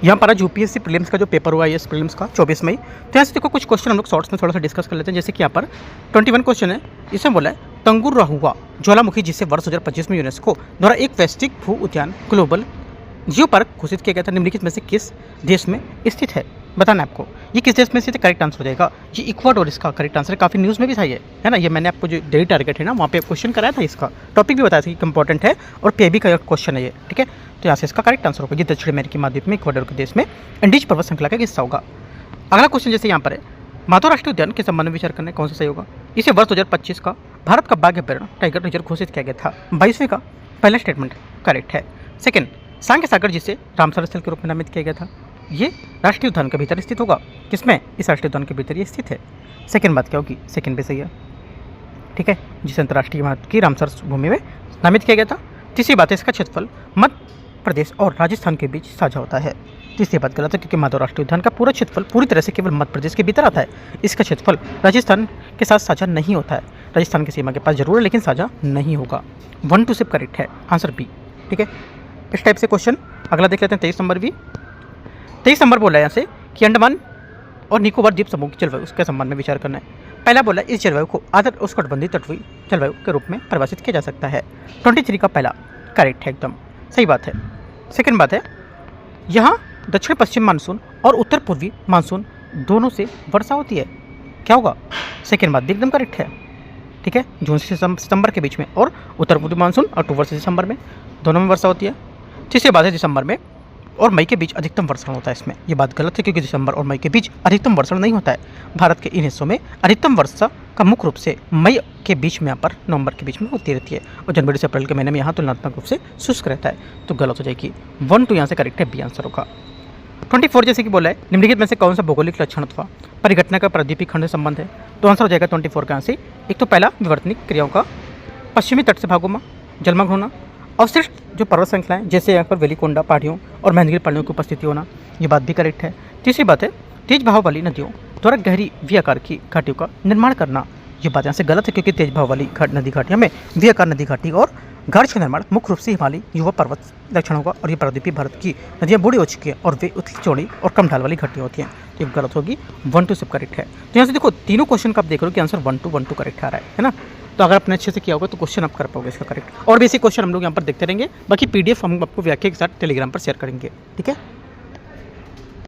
यहाँ पर आज यूपीएससी प्रीलिम्स का जो पेपर हुआ है इस प्रीलिम्स का 24 मई, तो यहाँ से देखो कुछ क्वेश्चन हम लोग शॉर्ट्स में थोड़ा सा डिस्कस कर लेते हैं। जैसे कि यहाँ पर 21 क्वेश्चन है, इसमें बोला है तंगुर रहुआ ज्वालामुखी जिसे वर्ष 2025 में यूनेस्को द्वारा एक वैश्विक भू उद्यान ग्लोबल जियो पार्क घोषित किया गया था, निम्नलिखित में से किस देश में स्थित है? बताना है आपको। ये किस देश में स्थित है? करेक्ट आंसर हो जाएगा ये इक्वाडोर इसका करेक्ट आंसर है। काफ़ी न्यूज़ में भी था ये, है ना। ये मैंने आपको जो डेली टारगेट है ना वहाँ पे क्वेश्चन कराया था, इसका टॉपिक भी बताया था कि इंपॉर्टेंट है और पीआईबी का क्वेश्चन है ये, ठीक है। तो यहाँ से इसका करेक्ट आंसर होगा ये दक्षिण अमेरिकी महाद्वीप में इक्वाडोर के देश में एंडीज पर्वत श्रृंखला का हिस्सा होगा। अगला क्वेश्चन जैसे यहाँ पर है माधव राष्ट्रीय उद्यान के संबंध में विचार करने कौन सा सही होगा? इसे वर्ष 2025 का भारत का बाघ अभ्यारण्य टाइगर रिजर्व घोषित किया गया था। 22वें का पहला स्टेटमेंट करेक्ट है। सेकंड, सांख्य सागर जिसे रामसर स्थल के रूप में नामित किया गया था, ये राष्ट्रीय उद्यान के भीतर स्थित होगा। किसमें? इस राष्ट्रीय उद्यान के भीतर ये स्थित है। सेकंड बात क्या होगी? सेकंड भी सही है, ठीक है, जिसे अंतर्राष्ट्रीय महत्व की रामसर भूमि में नामित किया गया था। तीसरी बात है इसका क्षेत्रफल मध्य प्रदेश और राजस्थान के बीच साझा होता है। तीसरी बात गलत है क्योंकि माधव राष्ट्रीय उद्यान का पूरा क्षेत्रफल पूरी तरह से केवल मध्य प्रदेश के भीतर आता है। इसका क्षेत्रफल राजस्थान के साथ साझा नहीं होता है। राजस्थान की सीमा के पास जरूर है लेकिन साझा नहीं होगा। 1 2 सिर्फ करेक्ट है, आंसर बी, ठीक है। इस टाइप से क्वेश्चन अगला देख लेते हैं। 23 नंबर भी 23 नंबर बोला है यहाँ से कि अंडमान और निकोबार द्वीप समूह की जलवायु उसके संबंध में विचार करना है। पहला बोला इस जलवायु को आदर्श उष्णकटिबंधीय तटवीय जलवायु के रूप में परिभाषित किया जा सकता है। 23 का पहला करेक्ट है, एकदम सही बात है। सेकंड बात है यहाँ दक्षिण पश्चिम मानसून और उत्तर पूर्वी मानसून दोनों से वर्षा होती है। क्या होगा? सेकंड बात भी एकदम करेक्ट है, ठीक है। जून से सितंबर के बीच में और उत्तर पूर्वी मानसून अक्टूबर से दिसंबर में दोनों में वर्षा होती है। तीसरी बात है दिसंबर में और मई के बीच अधिकतम वर्षण होता है। इसमें ये बात गलत है क्योंकि दिसंबर और मई के बीच अधिकतम वर्षण नहीं होता है। भारत के इन हिस्सों में अधिकतम वर्षा का मुख्य रूप से मई के बीच में यहाँ पर नवंबर के बीच में होती रहती है और जनवरी से अप्रैल के महीने में यहाँ तुलनात्मक रूप से शुष्क रहता है। तो गलत हो जाएगी। 1 2 यहाँ से करेक्ट है, बी आंसर होगा। 24 जैसे कि बोला है निम्नलिखित में से कौन सा भौगोलिक लक्षण अथवा परिघटना का प्रायद्वीपीय खंड से संबंध है? तो आंसर हो जाएगा 24 का यहाँ से। एक तो पहला विवर्तनिक क्रियाओं का पश्चिमी तट से भागों में जलमग्न होना, अवशिष्ट जो पर्वत श्रृंखलाएं जैसे यहाँ पर वेलिकोंडा पहाड़ियों और महेंद्रगिरी पहाड़ियों की उपस्थिति होना, ये बात भी करेक्ट है। तीसरी बात है तेज बहाव वाली नदियों द्वारा गहरी वी आकार की घाटियों का निर्माण करना, ये बात यहाँ से गलत है क्योंकि तेज बहाव वाली नदी घाटियों में वी आकार नदी घाटी और घाट का निर्माण मुख्य रूप से हिमालय युवा पर्वत लक्षण होगा और ये प्रायद्वीपीय भारत की नदियाँ बूढ़ी हो चुकी हैं और वे उतली चौड़ी और कम ढाल वाली घाटियाँ होती हैं। तो ये गलत होगी। 1 2 सब करेक्ट है। तो यहाँ से देखो तीनों क्वेश्चन का आप देख रहे हो कि आंसर 1 2 करेक्ट आ रहा है ना। तो अगर आपने अच्छे से किया होगा तो क्वेश्चन आप कर पाओगे इसका करेक्ट। और बेसिक क्वेश्चन हम लोग यहाँ पर देखते रहेंगे। बाकी PDF हम आपको व्याख्या के साथ टेलीग्राम पर शेयर करेंगे, ठीक है।